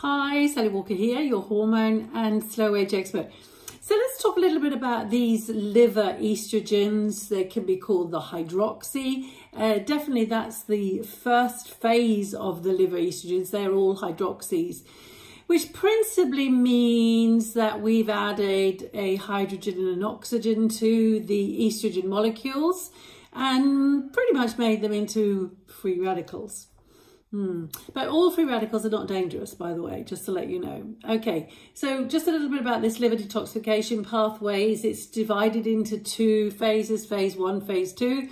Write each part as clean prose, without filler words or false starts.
Hi, Sally Walker here, your hormone and slow age expert. So let's talk a little bit about these liver estrogens. They can be called the hydroxy. Definitely that's the first phase of the liver estrogens. They're all hydroxys, which principally means that we've added a hydrogen and an oxygen to the estrogen molecules and pretty much made them into free radicals. But all free radicals are not dangerous, by the way, just to let you know. Okay, so just a little bit about this liver detoxification pathways. It's divided into two phases, phase 1, phase 2.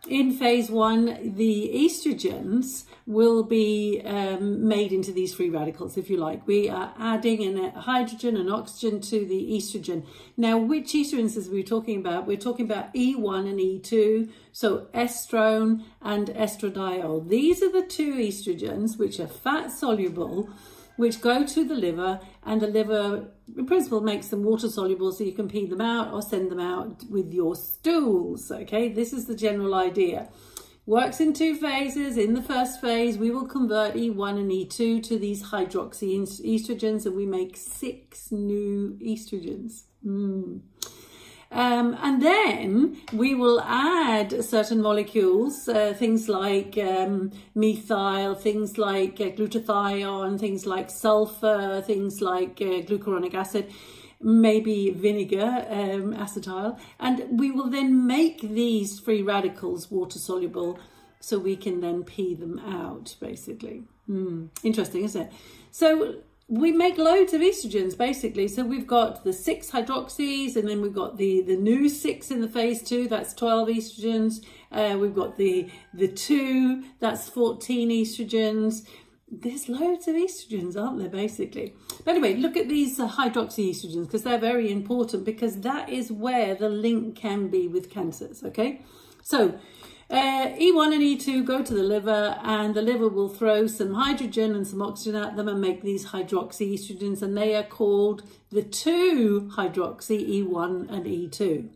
In phase 1, the estrogens will be made into these free radicals, if you like. We are adding a hydrogen and oxygen to the estrogen. Now, which estrogens are we talking about? We're talking about E1 and E2, so estrone and estradiol. These are the two estrogens which are fat soluble, which go to the liver, and the liver in principle makes them water soluble so you can pee them out or send them out with your stools. Okay, this is the general idea. Works in two phases. In the first phase, we will convert E1 and E2 to these hydroxy estrogens, and we make 6 new estrogens. And then we will add certain molecules, things like methyl, things like glutathione, things like sulfur, things like glucuronic acid, maybe vinegar, acetyl, and we will then make these free radicals water soluble so we can then pee them out, basically. Interesting, isn't it? So we make loads of estrogens, basically. So we've got the 6 hydroxys, and then we've got the new 6 in the phase 2, that's 12 estrogens. We've got the 2, that's 14 estrogens. There's loads of estrogens, aren't there, basically? But anyway, look at these hydroxy estrogens, because they're very important, because that is where the link can be with cancers, okay? So E1 and E2 go to the liver, and the liver will throw some hydrogen and some oxygen at them and make these hydroxy estrogens, and they are called the 2-hydroxy E1 and E2.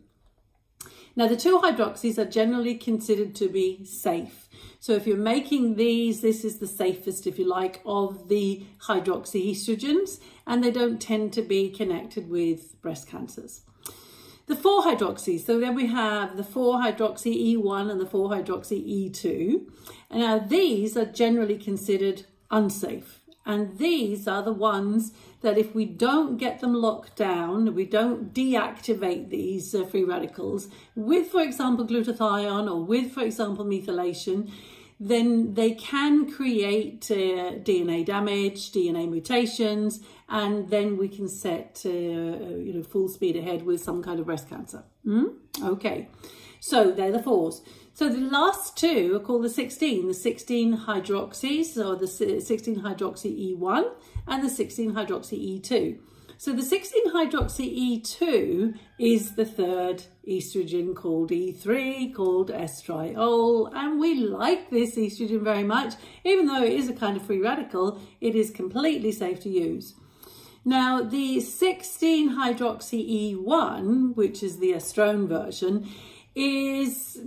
Now, the 2-hydroxys are generally considered to be safe. So if you're making these, this is the safest, if you like, of the hydroxy estrogens, and they don't tend to be connected with breast cancers. The 4-hydroxys, so then we have the 4-hydroxy E1 and the 4-hydroxy E2. And now these are generally considered unsafe. And these are the ones that if we don't get them locked down, we don't deactivate these free radicals with, for example, glutathione or with, for example, methylation, then they can create DNA damage, DNA mutations, and then we can set full speed ahead with some kind of breast cancer. Okay, so they're the 4s. So the last 2 are called the 16 hydroxys, or the 16 hydroxy E1 and the 16 hydroxy E2. So the 16 hydroxy E2 is the 3rd estrogen, called E3, called estriol, and we like this estrogen very much. Even though it is a kind of free radical, it is completely safe to use. Now, the 16 hydroxy E1, which is the estrone version, is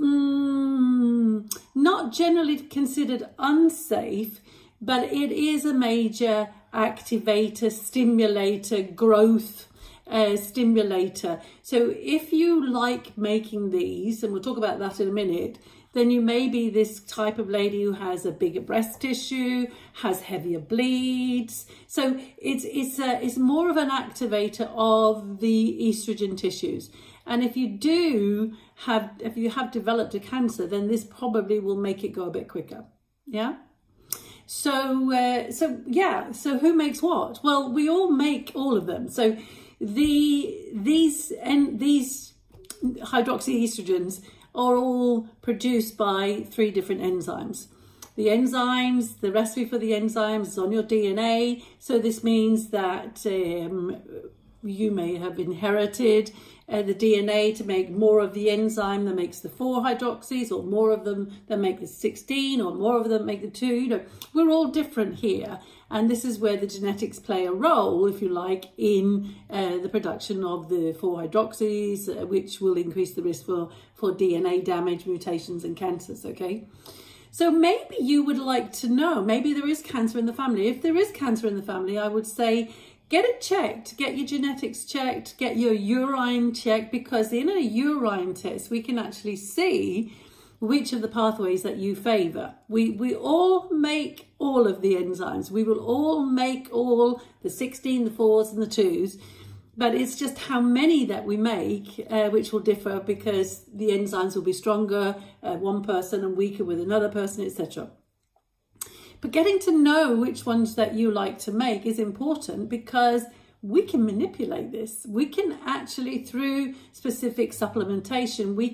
not generally considered unsafe, but it is a major activator, stimulator, growth stimulator. So if you like making these, and we'll talk about that in a minute, then you may be this type of lady who has a bigger breast tissue, has heavier bleeds. So it's more of an activator of the estrogen tissues. And if you have developed a cancer, then this probably will make it go a bit quicker. Yeah. So who makes what? Well, we all make all of them. So these hydroxy estrogens are all produced by 3 different enzymes. The enzymes, the recipe for the enzymes is on your DNA. So this means that you may have inherited the DNA to make more of the enzyme that makes the 4-hydroxys, or more of them that make the 16, or more of them make the 2. You know, we're all different here. And this is where the genetics play a role, if you like, in the production of the 4-hydroxys, which will increase the risk for DNA damage, mutations and cancers, okay? So maybe you would like to know, maybe there is cancer in the family. If there is cancer in the family, I would say get it checked, get your genetics checked, get your urine checked, because in a urine test, we can actually see which of the pathways that you favour. We all make all of the enzymes. We will all make all the 16, the 4s and the 2s. But it's just how many that we make, which will differ, because the enzymes will be stronger one person and weaker with another person, etc. But getting to know which ones that you like to make is important, because we can manipulate this. We can actually, through specific supplementation, we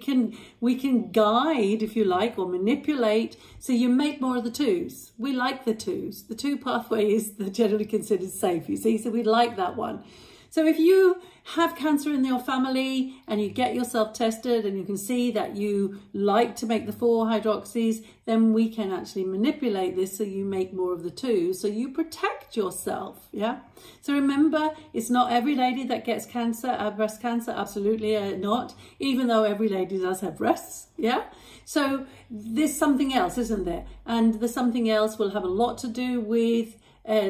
can guide, if you like, or manipulate, so you make more of the 2s. We like the 2s. The 2 pathway is generally considered safe, you see, so we like that one. So if you have cancer in your family and you get yourself tested and you can see that you like to make the 4-hydroxys, then we can actually manipulate this so you make more of the 2s, so you protect yourself, yeah? So remember, it's not every lady that gets cancer, breast cancer, absolutely not, even though every lady does have breasts, yeah? So there's something else, isn't there? And the something else will have a lot to do with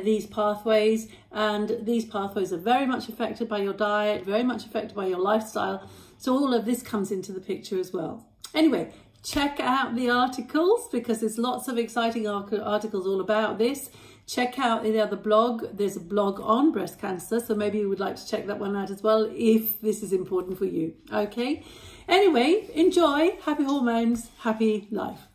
these pathways, and these pathways are very much affected by your diet, very much affected by your lifestyle. So all of this comes into the picture as well. Anyway, check out the articles, because there's lots of exciting articles all about this. Check out the other blog. There's a blog on breast cancer, so maybe you would like to check that one out as well if this is important for you. Okay. Anyway, enjoy. Happy hormones, happy life.